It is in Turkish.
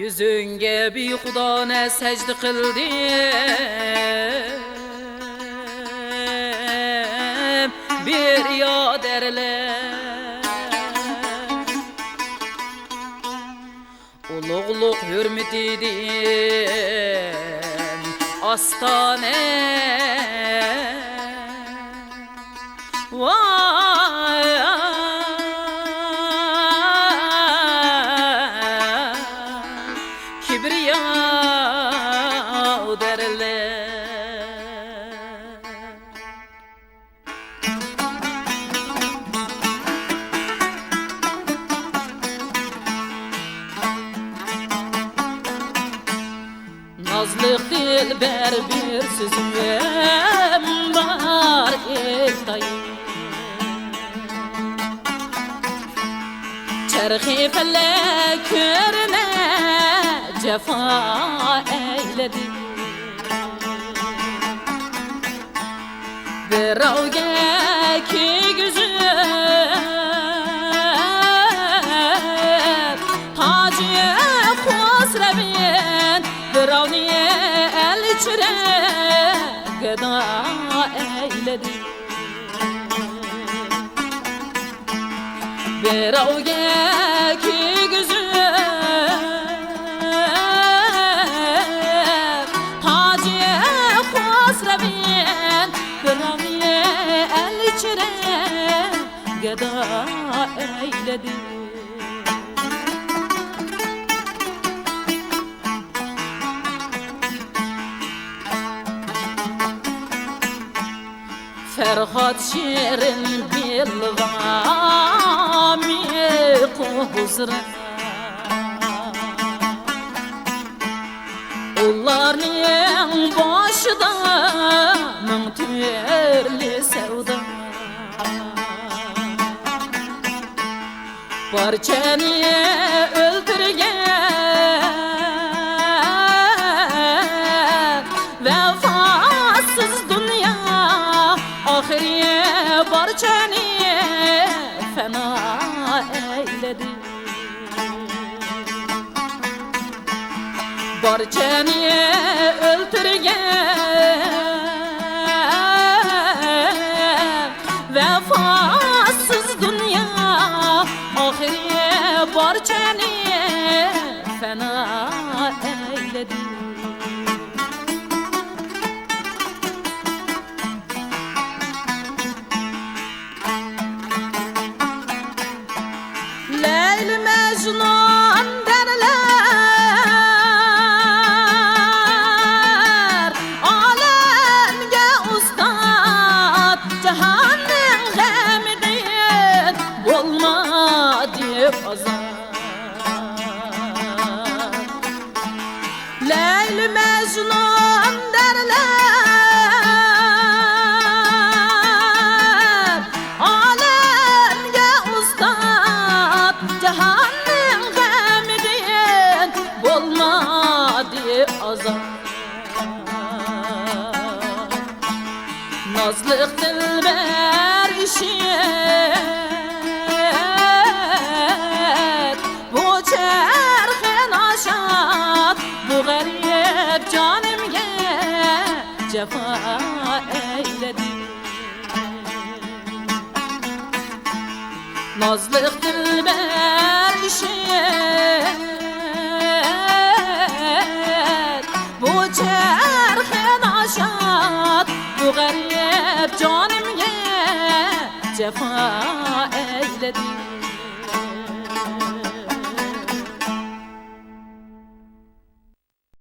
Yüzünge bir Xudona secde kıldım, bir yad erler. Uluğluk hürmet edin astane. Vay kibriya derler. Nazlı dilber bir sözüm var eltayım. Çerhi felek körüne cefa eyledi. Bir avge ki güzel tacı khosrevin bir avniye el içire gıda eyledi. Bir avge ki güzel tacı khosrevin bir avniye el içire gıda eyledi. Ferhat şirin bilgami kuzra Onların başıda min türlü sevda. Parçanı öldürgen vefasız dünya ahiriye barçanı fena eyledi. Barçanı öldürgen vefasız dünya ahiriye barçanı fena eyledi. Leyli Mecnun derler, alemge ustad, cehennem gemidir, bulma diye azar. Leyli Mecnun derler, alemge ustad, cehennem gemidir, bulma diye azar. Nazlık dilber işit, bu çerhin aşat, bu garip canimge cefa eyledi. Nazlık dilber işit, bu çerhin aşat, bu garip canimge cefa eyledi.